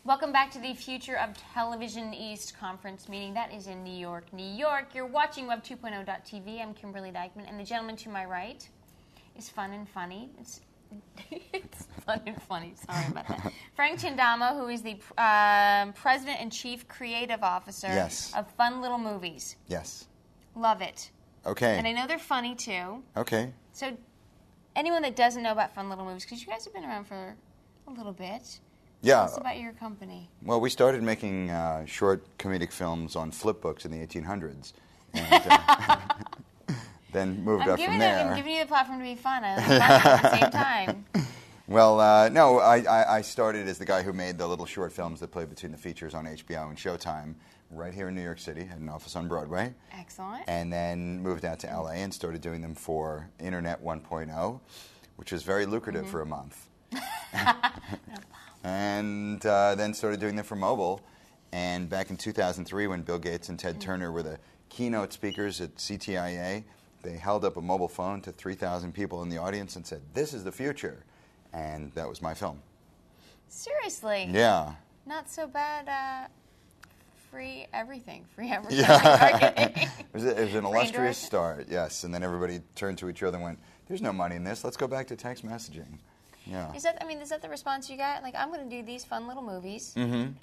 Welcome back to the Future of Television East conference meeting. That is in New York, New York. You're watching Web2.0.tv. I'm Kimberly Dykeman, and the gentleman to my right is fun and funny. It's fun and funny. Sorry about that. Frank Chindamo, who is the President and Chief Creative Officer of Fun Little Movies. Yes. Love it. Okay. And I know they're funny, too. Okay. So anyone that doesn't know about Fun Little Movies, because you guys have been around for a little bit. Yeah. Tell us about your company. Well, we started making short comedic films on flip books in the 1800s. And then moved up from there. I'm giving you the platform to be fun. I love that at the same time. Well, no, I started as the guy who made the little short films that play between the features on HBO and Showtime right here in New York City. Had an office on Broadway. Excellent. And then moved out to LA and started doing them for Internet 1.0, which was very lucrative for a month. And then started doing them for mobile. And back in 2003, when Bill Gates and Ted Turner were the keynote speakers at CTIA, they held up a mobile phone to 3,000 people in the audience and said, "This is the future." And that was my film. Seriously? Yeah. Not so bad. Free everything. Free advertising. It was an illustrious start, yes. And then everybody turned to each other and went, "There's no money in this. Let's go back to text messaging." Yeah. Is that the response you got? Like, I'm going to do these fun little movies, and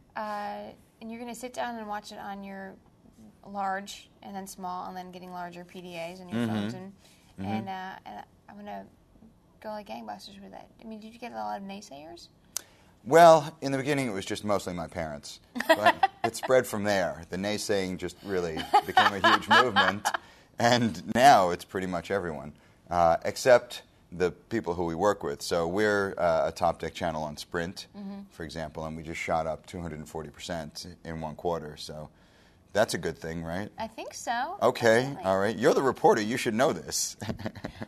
you're going to sit down and watch it on your large and then small and then getting larger PDAs and your phones, and I'm going to go like gangbusters with that. I mean, did you get a lot of naysayers? Well, in the beginning, it was just mostly my parents, but it spread from there. The naysaying just really became a huge movement, and now it's pretty much everyone, except the people who we work with. So we're a top deck channel on Sprint, for example, and we just shot up 240% in one quarter. So that's a good thing, right? I think so. Okay, Absolutely. all right. You're the reporter. You should know this.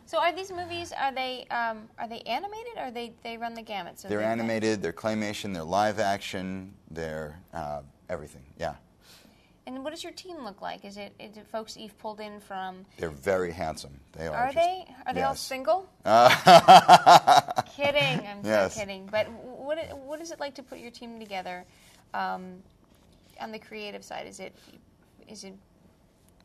So are these movies, are they animated or they run the gamut? So they're animated, they're claymation, they're live action, they're everything, yeah. And what does your team look like? Is it folks that you've pulled in from? They're very handsome. They are. Are they? Are they all single? Kidding. I'm so kidding. But what is it like to put your team together on the creative side? Is it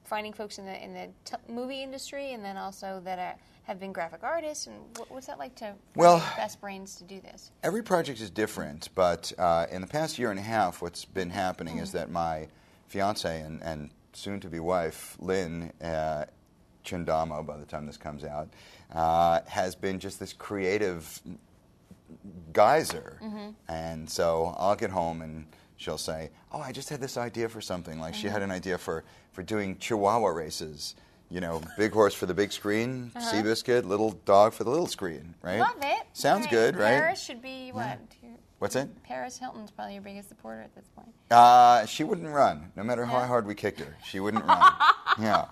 finding folks in the movie industry and then also that have been graphic artists? And what's that like to find the best brains to do this? Every project is different, but in the past year and a half, what's been happening is that my fiance and soon-to-be wife, Lynn Chindamo, by the time this comes out, has been just this creative geyser. And so I'll get home and she'll say, "Oh, I just had this idea for something." Like she had an idea for doing Chihuahua races. You know, big horse for the big screen, Seabiscuit, little dog for the little screen, right? Love it. Sounds good, right? Paris should be what? What's it? Paris Hilton's probably your biggest supporter at this point. She wouldn't run, no matter how hard we kicked her. She wouldn't run. Yeah.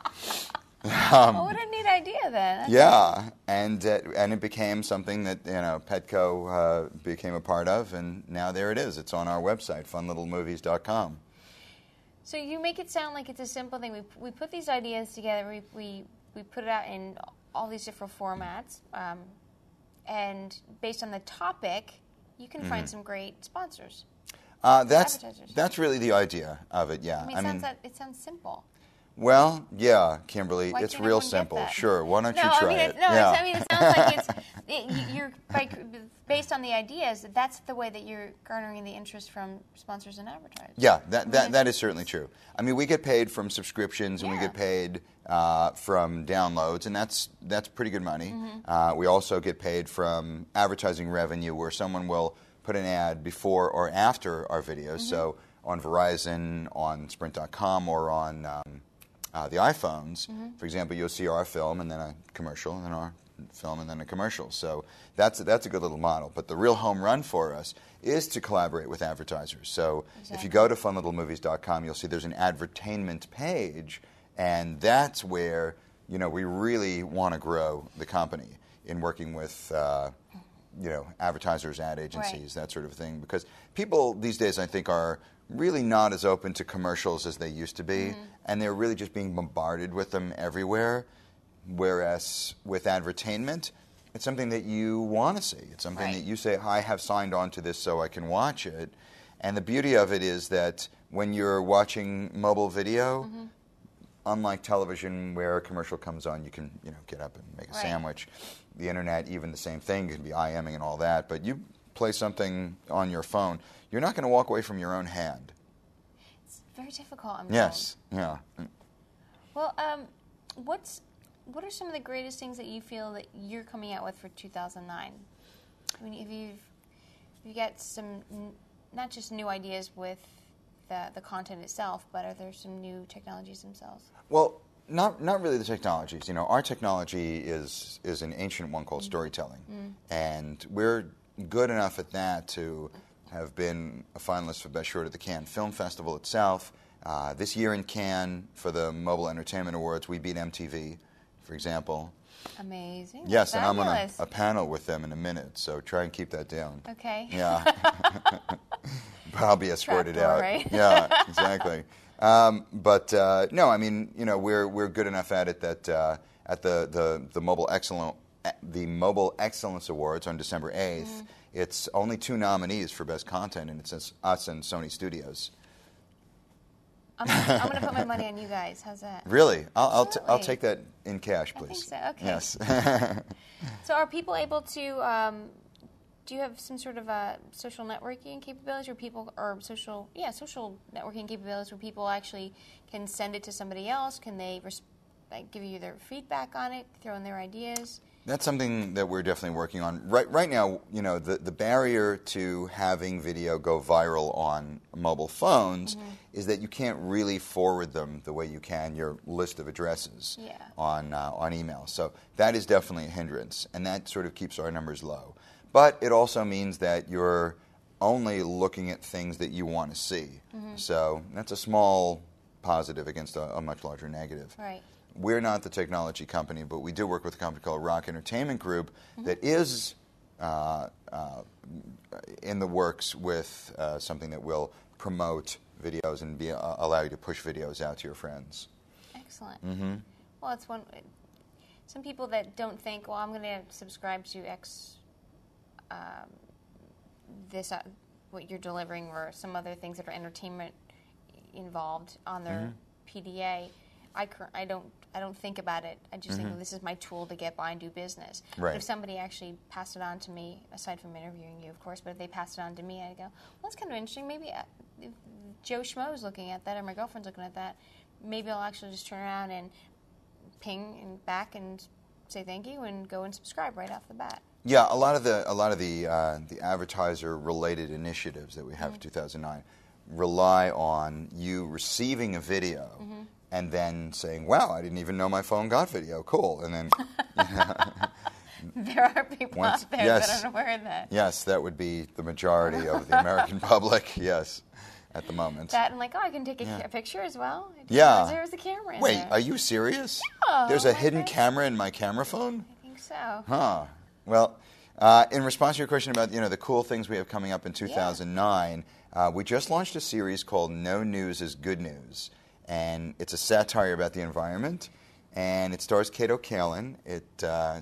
What a neat idea, then. That's and it became something that Petco became a part of, and now there it is. It's on our website, funlittlemovies.com. So you make it sound like it's a simple thing. We put these ideas together. We put it out in all these different formats, and based on the topic, you can find some great sponsors. That's really the idea of it. Yeah. I mean, it sounds simple. Well, yeah, Kimberly, Why it's can't real everyone get simple. that? Sure, why don't you try it? It sounds like you're based on the ideas. That's the way that you're garnering the interest from sponsors and advertisers. Yeah, that is certainly true. I mean, we get paid from subscriptions and we get paid from downloads, and that's pretty good money. We also get paid from advertising revenue, where someone will put an ad before or after our videos. So on Verizon, on Sprint.com, or on the iPhones, for example, you'll see our film and then a commercial, and then our film and then a commercial. So that's a good little model. But the real home run for us is to collaborate with advertisers. So if you go to funlittlemovies.com, you'll see there's an advertainment page, and that's where we really want to grow the company in working with advertisers, ad agencies, that sort of thing. Because people these days, I think, are really not as open to commercials as they used to be, and they're really just being bombarded with them everywhere. Whereas with advertainment, it's something that you want to see. It's something that you say, "I have signed on to this so I can watch it." And the beauty of it is that when you're watching mobile video, unlike television where a commercial comes on, you can get up and make a sandwich. The internet, even the same thing, can be IMing and all that. But you play something on your phone, you're not going to walk away from your own hand. It's very difficult, I'm Yes, told. yeah. Well, what are some of the greatest things that you feel that you're coming out with for 2009? I mean, if you got some, not just new ideas with the content itself, but are there some new technologies themselves? Well, not really the technologies. Our technology is an ancient one called storytelling, and we're good enough at that to have been a finalist for Best Short at the Cannes Film Festival itself. This year in Cannes, for the Mobile Entertainment Awards, we beat MTV, for example. Amazing. Yes, Fabulous. and I'm on a panel with them in a minute, so try and keep that down. Okay. Yeah. But I'll be escorted out. Right? Yeah, exactly. No, I mean, we're good enough at it that at the Mobile Excellence Awards on December 8th, it's only 2 nominees for Best Content, and it's us and Sony Studios. I'm going to put my money on you guys. How's that? Really? I'll take that in cash, please. I think so. Okay. Yes. So are people able to, do you have some sort of social networking capabilities social networking capabilities where people actually can send it to somebody else? Can they give you their feedback on it, throw in their ideas? That's something that we're definitely working on. Right now, the barrier to having video go viral on mobile phones is that you can't really forward them the way you can your list of addresses on email. So that is definitely a hindrance, and that sort of keeps our numbers low. But it also means that you're only looking at things that you want to see. So that's a small positive against a much larger negative. Right. We're not the technology company, but we do work with a company called Rock Entertainment Group that is in the works with something that will promote videos and allow you to push videos out to your friends. Excellent. Well, it's some people that don't think, well, I'm going to subscribe to X, what you're delivering, or some other things that are entertainment involved on their PDA. I don't think about it. I just think, well, this is my tool to get by and do business. Right. But if somebody actually passed it on to me, aside from interviewing you, of course, but if they passed it on to me, I'd go, well, that's kind of interesting. Maybe if Joe Schmo is looking at that, or my girlfriend's looking at that, maybe I'll actually just turn around and ping and back and say thank you and go and subscribe right off the bat. Yeah, a lot of the advertiser-related initiatives that we have in 2009 rely on you receiving a video and then saying, wow, I didn't even know my phone got video. Cool. And then there are people out there that aren't aware of that. Yes, that would be the majority of the American public, yes, at the moment. That and I can take a picture as well. Yeah. There's a camera in Wait, there. are you serious? No. There's a hidden camera in my camera phone? I think so. Huh. Well, in response to your question about the cool things we have coming up in 2009, we just launched a series called No News is Good News. And it's a satire about the environment. And it stars Kato Kalin. It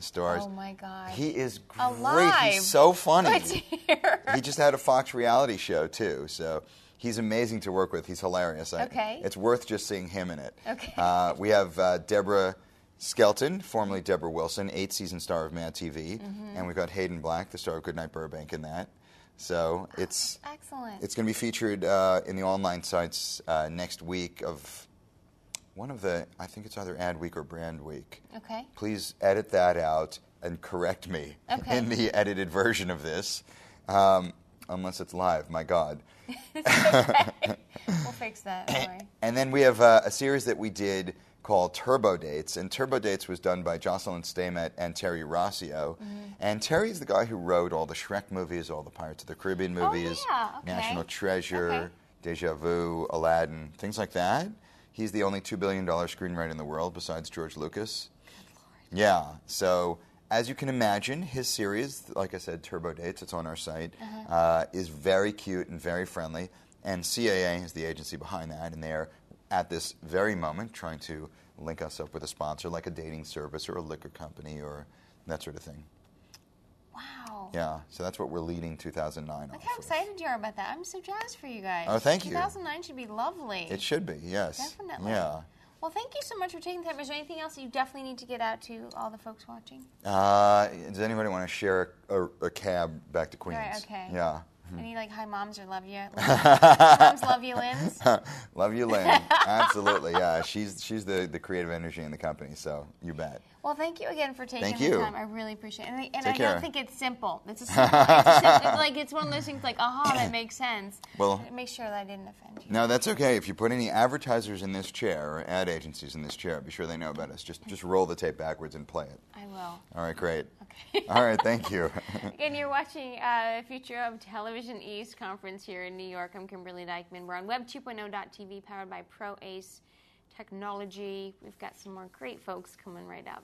stars... Oh, my God. He is great. Alive. He's so funny. Let's hear. He just had a Fox reality show, too. So he's amazing to work with. He's hilarious. Okay. It's worth just seeing him in it. Okay. We have Deborah Skelton, formerly Deborah Wilson, 8-season star of Mad TV. And we've got Hayden Black, the star of Goodnight Burbank, in that. So it's excellent. It's going to be featured in the online sites next week of one of the, I think it's either Ad Week or Brand Week. Okay. Please edit that out and correct me in the edited version of this, unless it's live, my God. It's okay. We'll fix that, don't worry. And then we have a series that we did called Turbo Dates, and Turbo Dates was done by Jocelyn Stamos and Terry Rossio. And Terry's the guy who wrote all the Shrek movies, all the Pirates of the Caribbean movies, National Treasure, Deja Vu, Aladdin, things like that. He's the only $2 billion screenwriter in the world besides George Lucas. Good Lord. Yeah, so as you can imagine, his series, like I said, Turbo Dates, it's on our site, is very cute and very friendly. And CAA is the agency behind that, and they're at this very moment trying to link us up with a sponsor like a dating service or a liquor company or that sort of thing. Wow. Yeah, so that's what we're leading 2009 Look how excited you are about that. I'm so jazzed for you guys. Oh, thank you. 2009 should be lovely. It should be, yes. Definitely. Yeah. Well, thank you so much for taking the time. Is there anything else that you definitely need to get out to all the folks watching? Does anybody want to share a cab back to Queens? Right, okay. Yeah. Any like hi moms or love you? Moms love you, Lynn's? Love you, Lynn. Absolutely, yeah. She's the creative energy in the company, so you bet. Well, thank you again for taking the time. I really appreciate it. And I don't think it's simple. It's a simple. It's one of those things like, aha, that makes sense. Well, make sure that I didn't offend you. No, that's okay. If you put any advertisers in this chair or ad agencies in this chair, be sure they know about us. Just roll the tape backwards and play it. I will. All right, great. Okay. All right, thank you. Again, you're watching Future of Television East conference here in New York. I'm Kimberly Dykman. We're on Web 2.0.tv, powered by ProAce Technology. We've got some more great folks coming right up.